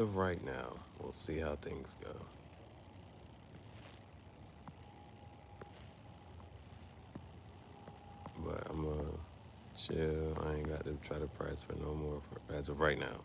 right now, we'll see how things go. But I'm gonna chill. I ain't got to try to press for no more as of right now.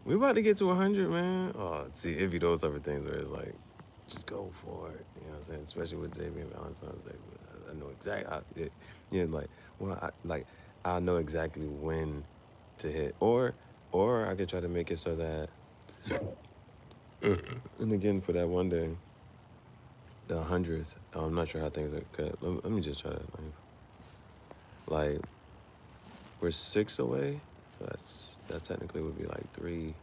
We about to get to 100, man. Oh, see, it'd be those type of things where it's like, just go for it. You know what I'm saying? Especially with JB and Valentine's Day. I know exactly. Yeah, like I know exactly when to hit, or I could try to make it so that, and again for that one day, the 100th. I'm not sure how things are cut. Let me just try to like we're 6 away, so that technically would be like 3.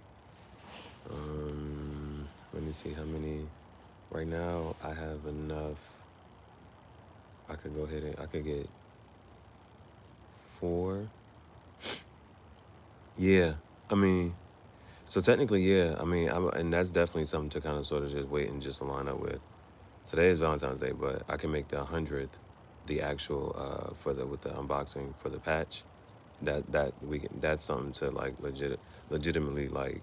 Let me see how many. Right now, I have enough. I could go ahead and I could get 4. Yeah, I mean, so technically, yeah. I mean, and that's definitely something to kind of sort of just wait and just line up with. Today is Valentine's Day, but I can make the 100th, the actual for the with the unboxing for the patch. That's something to like legitimately like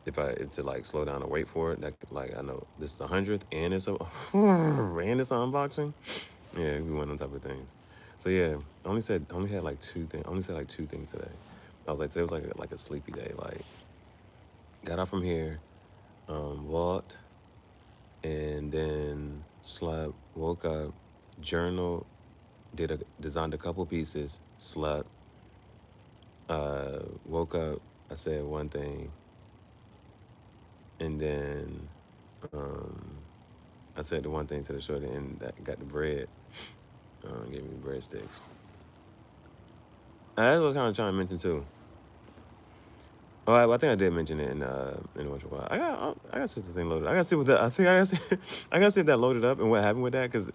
to like slow down and wait for it. That like I know this is the 100th and it's a and it's an unboxing. Yeah, we one of them type of things. So yeah, only had like 2 things. Only said like 2 things today. I was like today was like a sleepy day. Like got up from here, walked, and then slept. Woke up, journal, designed a couple pieces, slept. Woke up. I said one thing, and then I said the one thing to the shorty and that got the bread. Gave me breadsticks. That's what I was kind of trying to mention too. Oh, I think I did mention it in what you call. I got to see what the thing loaded. I got to see what the I got to see I got to see if that loaded up and what happened with that because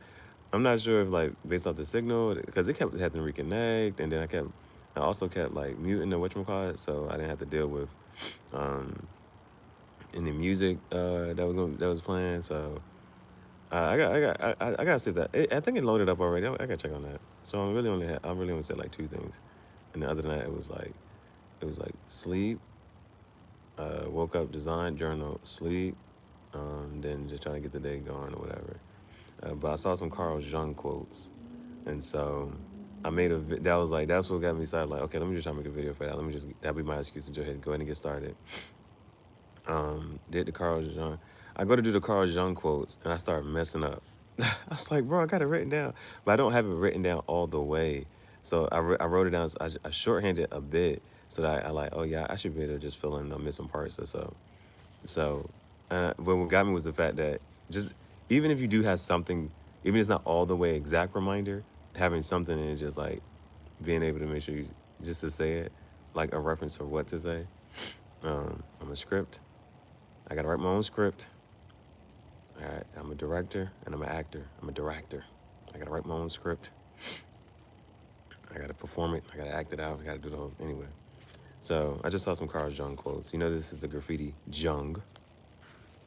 I'm not sure if like based off the signal because it kept having to reconnect and then I also kept like muting the whatchamacallit, so I didn't have to deal with um any music that was playing. So I gotta see if I think it loaded up already. I gotta check on that. So I really only said like 2 things, and the other night it was like sleep, woke up, design, journal, sleep, then just trying to get the day going or whatever. But I saw some Carl Jung quotes, and so I made that was like that's what got me started. Like okay, let me just try to make a video for that. Let me just that'll be my excuse to go ahead and get started. Did the Carl Jung. I go to do the Carl Jung quotes and I start messing up. I was like, bro, I got it written down, but I don't have it written down all the way. So I wrote it down. So I shorthanded a bit so that I like, oh yeah, I should be able to just fill in the missing parts or so. So, but what got me was the fact that just even if you do have something, even if it's not all the way exact reminder, having something and just like being able to make sure you just to say it, like a reference for what to say. I'm a script. I gotta write my own script. All right, I'm a director and I'm an actor. I'm a director. I gotta write my own script. I gotta perform it. I gotta act it out. I gotta do the whole anyway. So I just saw some Carl Jung quotes. You know, this is the graffiti Jung.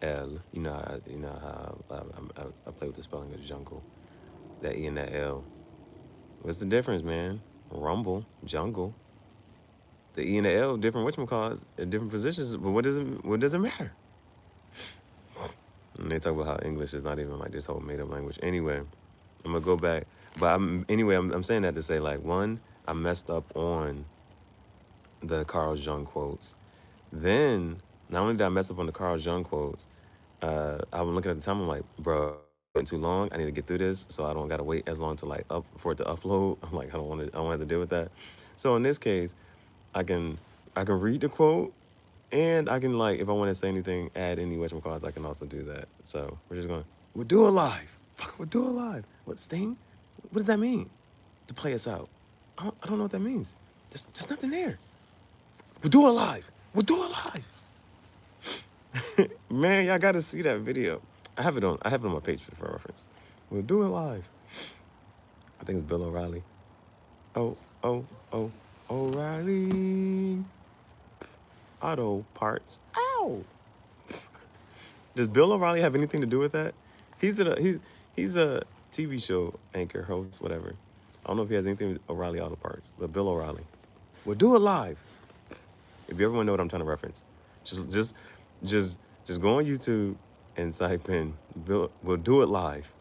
L. You know how I play with the spelling of jungle. That E and that L. What's the difference, man? Rumble, jungle. The E and the L, different whatchamacallits, at different positions. But what does it matter? And they talk about how English is not even like this whole made up language. Anyway, I'm gonna go back. But I'm saying that to say like one, I messed up on the Carl Jung quotes. Then not only did I mess up on the Carl Jung quotes, I'm looking at the time. I'm like, bro, it's too long. I need to get through this, so I don't gotta wait as long to like up for it to upload. I'm like, I don't have to deal with that. So in this case, I can read the quote and I can like if I want to say anything, add any whatchamacallit, I can also do that. So we'll do it live. We'll do it live. What Sting? What does that mean? To play us out. I don't know what that means. There's nothing there. We'll do it live. We'll do it live. Man, y'all gotta see that video. I have it on my page for reference. We'll do it live. I think it's Bill O'Reilly. Oh, oh, oh, O'Reilly. Auto parts. Ow. Does Bill O'Reilly have anything to do with that? He's a TV show anchor, host, whatever. I don't know if he has anything with O'Reilly Auto Parts, but Bill O'Reilly. We'll do it live. If you ever want to know what I'm trying to reference, just just just just go on YouTube and type in we'll do it live.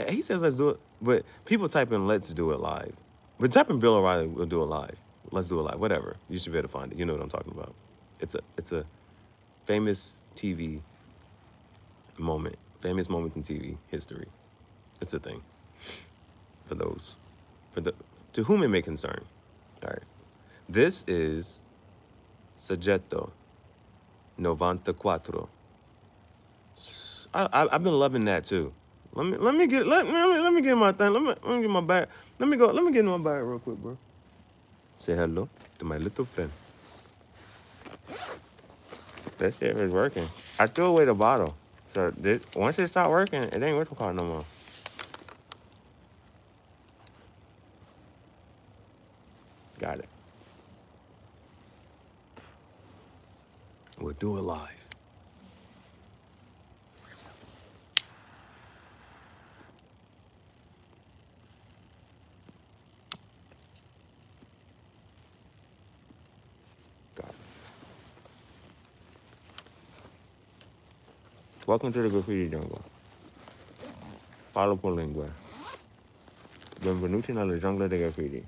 He says let's do it, but people type in let's do it live. But type in Bill O'Reilly, we'll do it live. Let's do it live. Whatever. You should be able to find it. You know what I'm talking about. It's a famous TV moment. Famous moment in TV history. It's a thing. To whom it may concern. All right. This is Soggetto, NovantaQUATTRO. I've been loving that too. Let me get my thing. Let me get my bag. Let me get in my bag real quick, bro. Say hello to my little friend. That shit is working. I threw away the bottle. So once it stopped working, it ain't what you call it no more. Got it. We'll do it live. Got it. Welcome to the graffiti jungle. Parlo con lingua. Benvenuti nella giungla dei graffiti.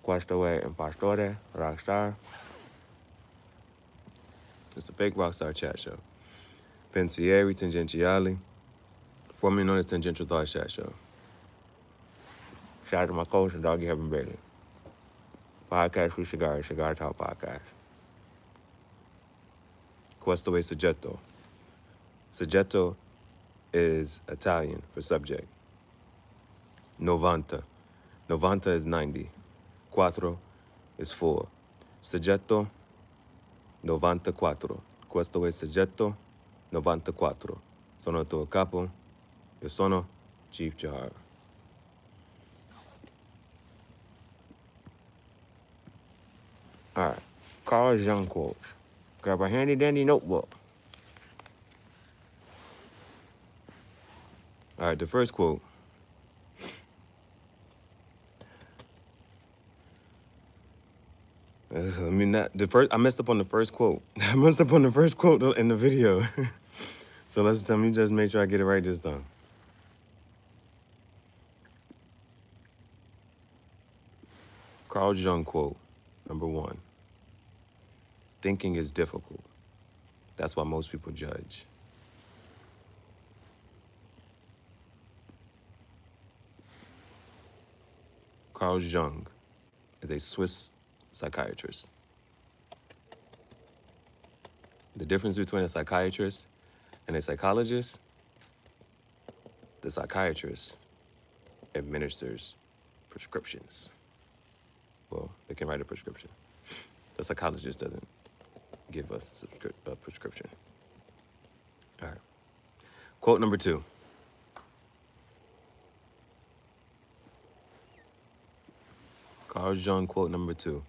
Questo è impostore, rockstar. It's the fake rockstar chat show. Pensieri tangentiali, formerly known as Tangential Thoughts Chat Show. Shout out to my coach and Doggy Heaven Bailey. Podcast with Gihareh, Cigar Talk Podcast. Questo è Soggetto. Soggetto is Italian for subject. Novanta. Novanta is 90. Quattro is 4. Soggetto, NovantaQUATTRO. Questo è Soggetto, NovantaQUATTRO. Sono il tuo capo. Io sono Chief Gihareh. All right. Carl Jung quotes. Grab a handy dandy notebook. All right, the first quote. I messed up on the first quote. I messed up on the first quote in the video. So let me just make sure I get it right this time. Carl Jung quote, number 1. Thinking is difficult. That's why most people judge. Carl Jung is a Swiss psychiatrist. The difference between a psychiatrist and a psychologist, the psychiatrist administers prescriptions. Well, they can write a prescription. The psychologist doesn't give us a prescription. All right. Quote number 2. Carl Jung quote number 2.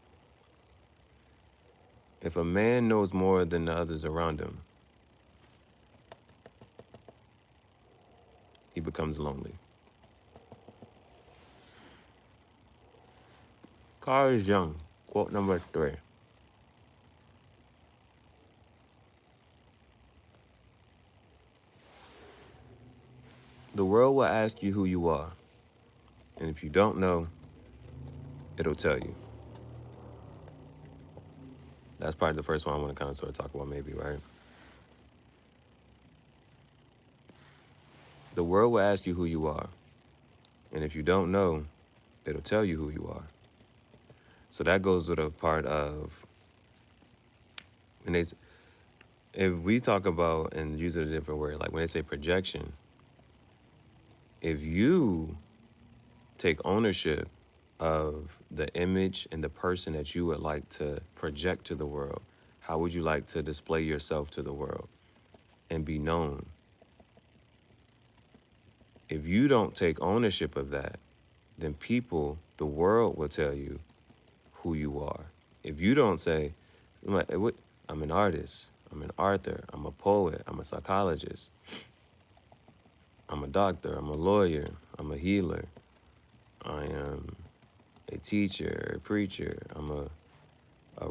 If a man knows more than the others around him, he becomes lonely. Carl Jung quote number 3. The world will ask you who you are, and if you don't know, it'll tell you. That's probably the first one I want to kind of sort of talk about maybe, right? The world will ask you who you are, and if you don't know, it'll tell you who you are. So that goes with a part of, if we talk about and use it a different word, like when they say projection, if you take ownership of the image and the person that you would like to project to the world, how would you like to display yourself to the world and be known? If you don't take ownership of that, then the world will tell you who you are. If you don't say, I'm an artist, I'm an author, I'm a poet, I'm a psychologist, I'm a doctor, I'm a lawyer, I'm a healer, I am a teacher, a preacher, I'm a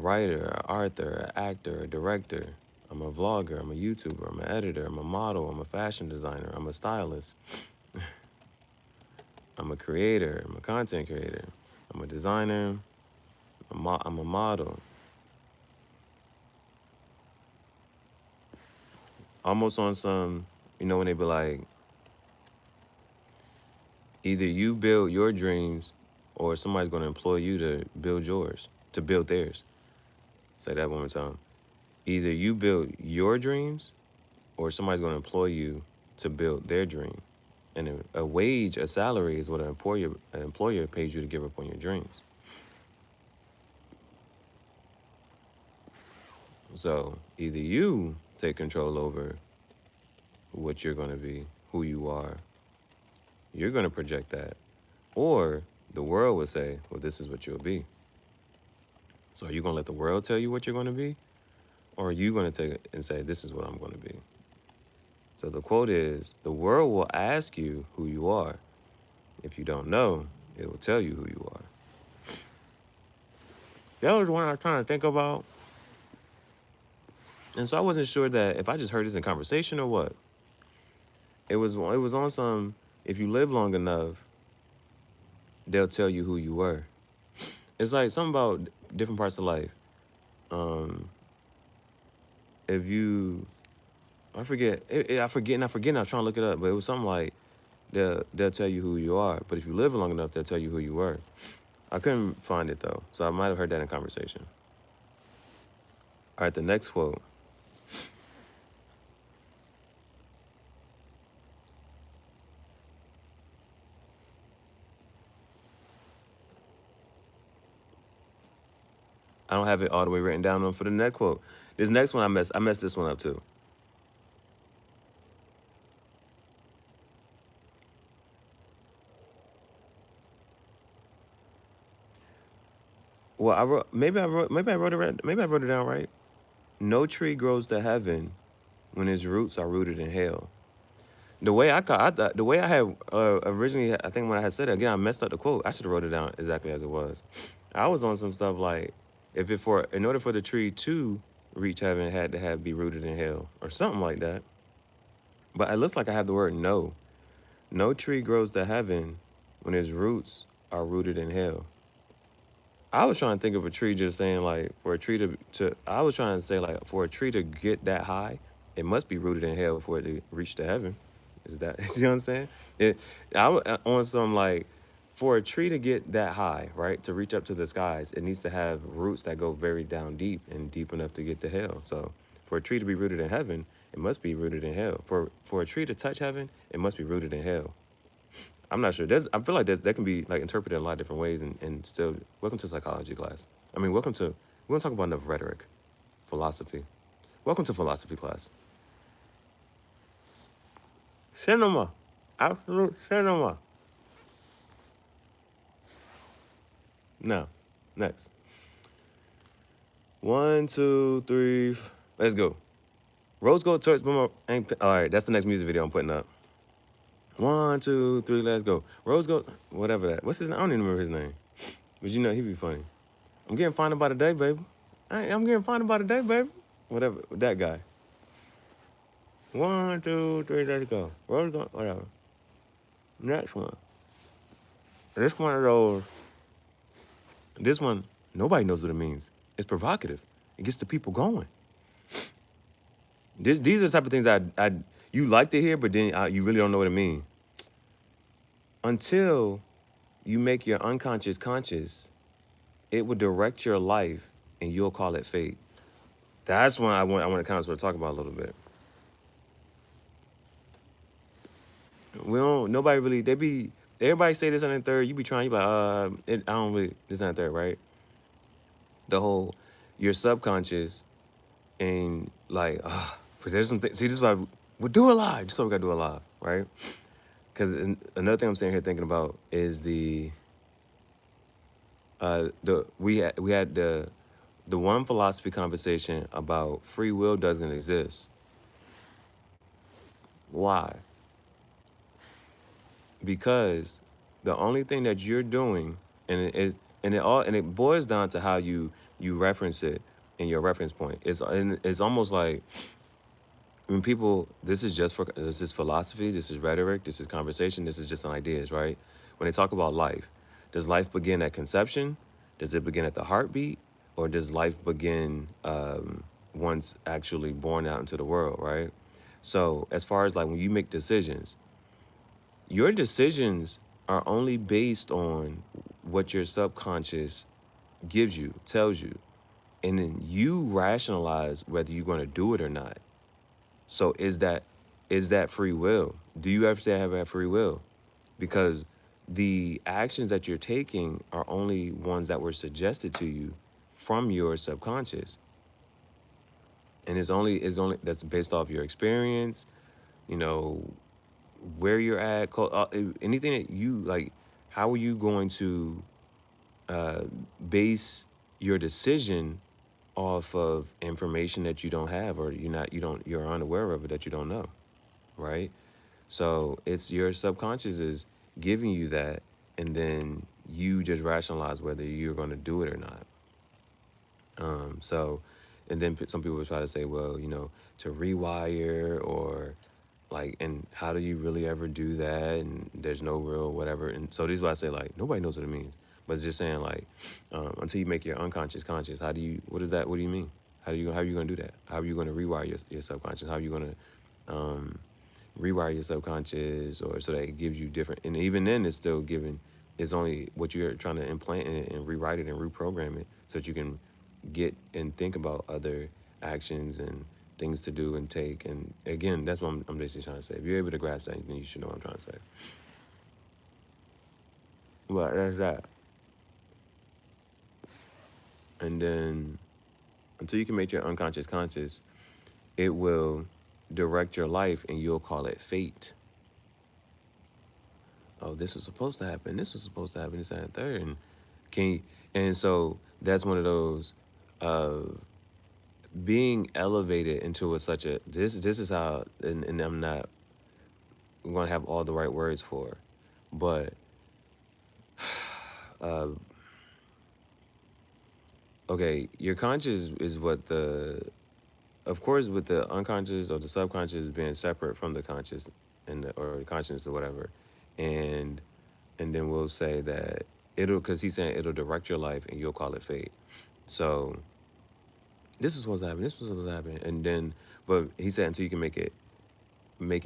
writer, an author, an actor, a director. I'm a vlogger. I'm a YouTuber. I'm an editor. I'm a model. I'm a fashion designer. I'm a stylist. I'm a creator. I'm a content creator. I'm a designer. I'm a model. Almost on some, you know, when they be like, either you build your dreams or somebody's going to employ you to build yours, to build theirs. Say that one more time. Either you build your dreams or somebody's going to employ you to build their dream. And a wage, a salary is what an employer pays you to give up on your dreams. So either you take control over what you're going to be, who you are, you're going to project that, or the world would say, well, this is what you'll be. So are you going to let the world tell you what you're going to be? Or are you going to take it and say, this is what I'm going to be? So the quote is, the world will ask you who you are. If you don't know, it will tell you who you are. That was one I was trying to think about. And so I wasn't sure that if I just heard this in conversation or what. It was on some, if you live long enough, they'll tell you who you were. It's like something about different parts of life. If you, I forget, I forget, I was trying to look it up, but it was something like, they'll tell you who you are. But if you live long enough, they'll tell you who you were. I couldn't find it though, so I might have heard that in conversation. All right, the next quote. I don't have it all the way written down for the next quote. This next one, I messed this one up too. Well, maybe I wrote it down right. No tree grows to heaven when its roots are rooted in hell. The way the way I had originally, I think when I had said it again, I messed up the quote. I should have wrote it down exactly as it was. I was on some stuff like, in order for the tree to reach heaven, it had to be rooted in hell or something like that. But it looks like I have the word no. No tree grows to heaven when its roots are rooted in hell. I was trying to think of a tree just saying like, for a tree I was trying to say like, for a tree to get that high, it must be rooted in hell for it to reach to heaven. Is that, you know what I'm saying? On some like, for a tree to get that high, right, to reach up to the skies, it needs to have roots that go very down deep and deep enough to get to hell. So for a tree to be rooted in heaven, it must be rooted in hell. For a tree to touch heaven, it must be rooted in hell. I'm not sure. I feel like that can be like interpreted in a lot of different ways and still, welcome to psychology class. I mean, we're going to talk about enough rhetoric, philosophy. Welcome to philosophy class. Cinema, absolute cinema. Now, next. 1, 2, 3, let's go. Rose gold torch, all right, that's the next music video I'm putting up. 1, 2, 3, let's go. Rose gold, whatever that. What's his name? I don't even remember his name. But you know, he'd be funny. I'm getting fined by the day, baby. I'm getting fined by the day, baby. Whatever, that guy. 1, 2, 3, let's go. Rose gold, whatever. Next one. This one of those. This one, nobody knows what it means. It's provocative. It gets the people going. These are the type of things you like to hear, but then you really don't know what it means. Until you make your unconscious conscious, it will direct your life, and you'll call it fate. That's when I want to kind of sort of talk about a little bit. Everybody say this on the third. You be trying, you be like, I don't really, this on the third, right? The whole, your subconscious, and like, but there's some things, see, this is why we do it live. Just so we gotta do it live, right? Because another thing I'm sitting here thinking about is we had the one philosophy conversation about free will doesn't exist. Why? Because the only thing that you're doing, and it boils down to how you you reference it in your reference point. It's almost like when people, this is philosophy, this is rhetoric, this is conversation, this is just ideas, right? When they talk about life, does life begin at conception? Does it begin at the heartbeat? Or does life begin once actually born out into the world, right? So as far as like when you make decisions, your decisions are only based on what your subconscious gives you, tells you. And then you rationalize whether you're going to do it or not. So is that free will? Do you have to have that free will? Because the actions that you're taking are only ones that were suggested to you from your subconscious. And it's only that's based off your experience, you know, where you're at, anything that you like. How are you going to uh, base your decision off of information that you don't have, or you're unaware of it, that you don't know, right? So it's your subconscious is giving you that, and then you just rationalize whether you're going to do it or not. So, and then some people will try to say, well, to rewire, or like, and how do you really ever do that? And there's no real whatever. And so this is why I say, like, nobody knows what it means. But it's just saying, like, until you make your unconscious conscious, what is that? What do you mean? How are you going to do that? How are you going to rewire your subconscious? How are you going to rewire your subconscious, or so that it gives you different, and even then it's still giving, it's only what you're trying to implant in it and rewrite it and reprogram it so that you can get and think about other actions and things to do and take. And again, that's what I'm basically trying to say. If you're able to grasp that, then you should know what I'm trying to say. But that's that. And then until you can make your unconscious conscious, it will direct your life, and you'll call it fate. Oh, this was supposed to happen. This was supposed to happen. This and third. And and so that's one of those being elevated into such a, this is how, and I'm not going to have all the right words for, but okay, your conscious is what of course, with the unconscious or the subconscious being separate from the conscious, or the conscience or whatever, and then we'll say that because he's saying it'll direct your life and you'll call it fate. So this is what's happening. This was what's happening, and then, but he said until you can make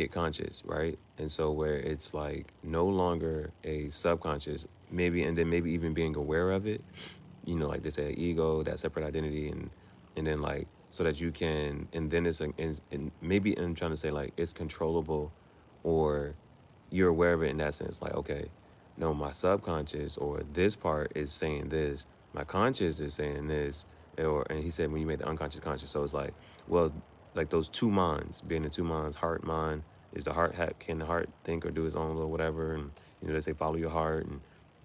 it conscious, right? And so where it's like no longer a subconscious, maybe, and then maybe even being aware of it, like they say, ego, that separate identity, and then like so that you can, and then it's and maybe I'm trying to say like it's controllable, or you're aware of it in that sense, like, okay, no, my subconscious or this part is saying this, my conscious is saying this, and he said when you made the unconscious conscious, so it's like, well, like those two minds, being the two minds, heart, mind, is the heart, can the heart think or do its own little whatever, and they say follow your heart, and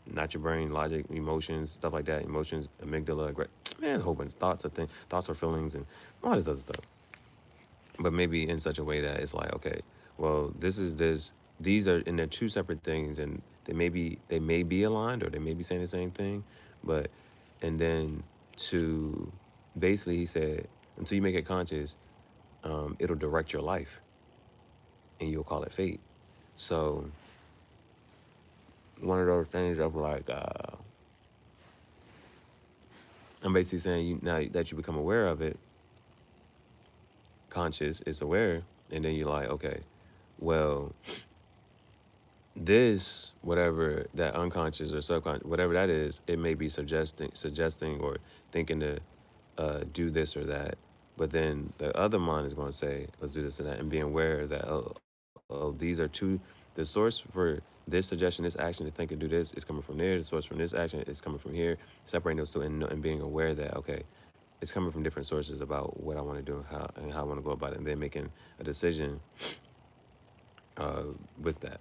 not your brain, logic, emotions, stuff like that, emotions, amygdala, man, a whole bunch of thoughts or feelings, and all this other stuff. But maybe in such a way that it's like, okay, well, these are, and they're two separate things, and they may be aligned, or they may be saying the same thing, but, and then to, basically he said, until you make it conscious, it'll direct your life, and you'll call it fate. So one of those things of like, I'm basically saying, now that you become aware of it, conscious is aware, and then you're like, okay, well, this, whatever that unconscious or subconscious, whatever that is, it may be suggesting or thinking to do this or that, but then the other mind is going to say, let's do this and that, and being aware that, these are two, the source for this suggestion, this action to think and do this is coming from there, the source from this action is coming from here, separating those two, and being aware that, okay, it's coming from different sources about what I want to do and how I want to go about it, and then making a decision with that.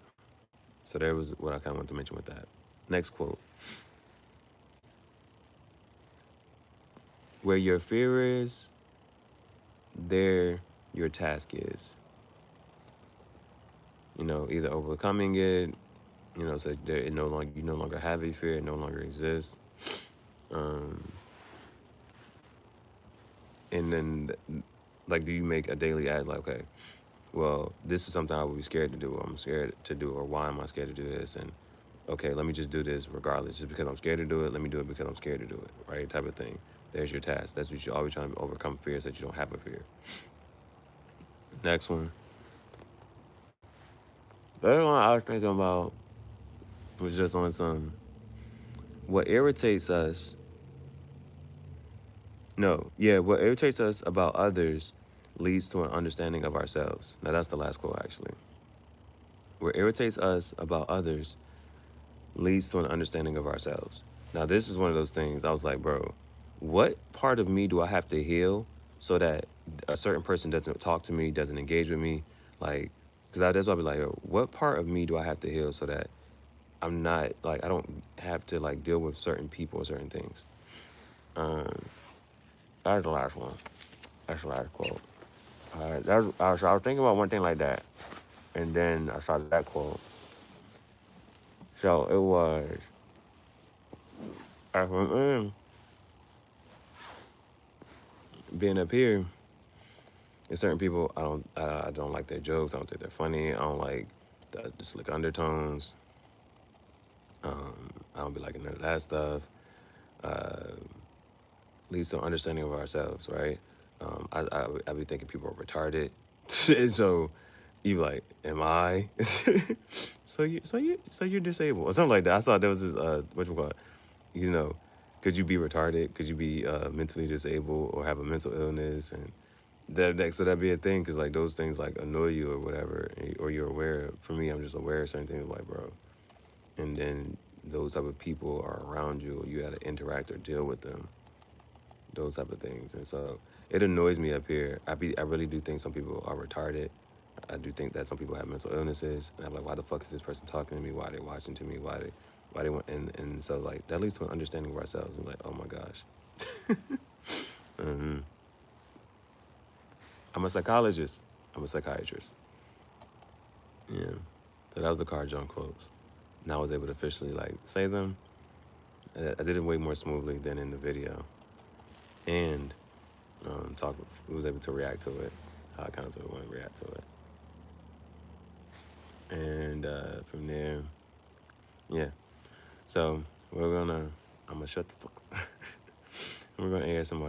So there was what I kind of wanted to mention with that. Next quote. Where your fear is, there your task is. Either overcoming it, so you no longer have a fear, it no longer exists. And then, like, do you make a daily ad like, okay, well, this is something I would be scared to do, or I'm scared to do, or why am I scared to do this? And okay, let me just do this regardless. Just because I'm scared to do it, let me do it because I'm scared to do it, right? Type of thing. There's your task. That's what you're always trying to overcome fears that you don't have a fear. Next one. The other one I was thinking about was just on some, what irritates us. No, yeah, what irritates us about others leads to an understanding of ourselves. Now, that's the last quote, actually. What irritates us about others leads to an understanding of ourselves. Now, this is one of those things I was like, bro, what part of me do I have to heal so that a certain person doesn't talk to me, doesn't engage with me? Like, because that's why I'll be like, yo, what part of me do I have to heal so that I'm not, like, I don't have to, like, deal with certain people or certain things? That's the last one. That's the last quote. So I was thinking about one thing like that, and then I saw that quote. So it was, being up here, and certain people, I don't like their jokes. I don't think they're funny. I don't like the slick undertones. I don't be liking none of that stuff. Leads to an understanding of ourselves, right? I be thinking people are retarded, and so you like, am I? so you're disabled or something like that. I thought that was this what you call it, you know, could you be retarded? Could you be mentally disabled or have a mental illness? And so that'd be a thing, because like those things like annoy you or whatever, or you're aware. For me, I'm just aware of certain things, like, bro. And then those type of people are around you, or you got to interact or deal with them, those type of things. And so it annoys me up here. I really do think some people are retarded. I do think that some people have mental illnesses, and I'm like, why the fuck is this person talking to me? Why are they watching to me? Why they want? And so like that leads to an understanding of ourselves. And like, oh my gosh. I'm a psychologist. I'm a psychiatrist. Yeah. So that was the Carl Jung quotes. And I was able to officially like say them. I did it way more smoothly than in the video. And was able to react to it, how I kind of sort of want to react to it. And from there, yeah. So I'm gonna shut the fuck up. We're gonna air some more.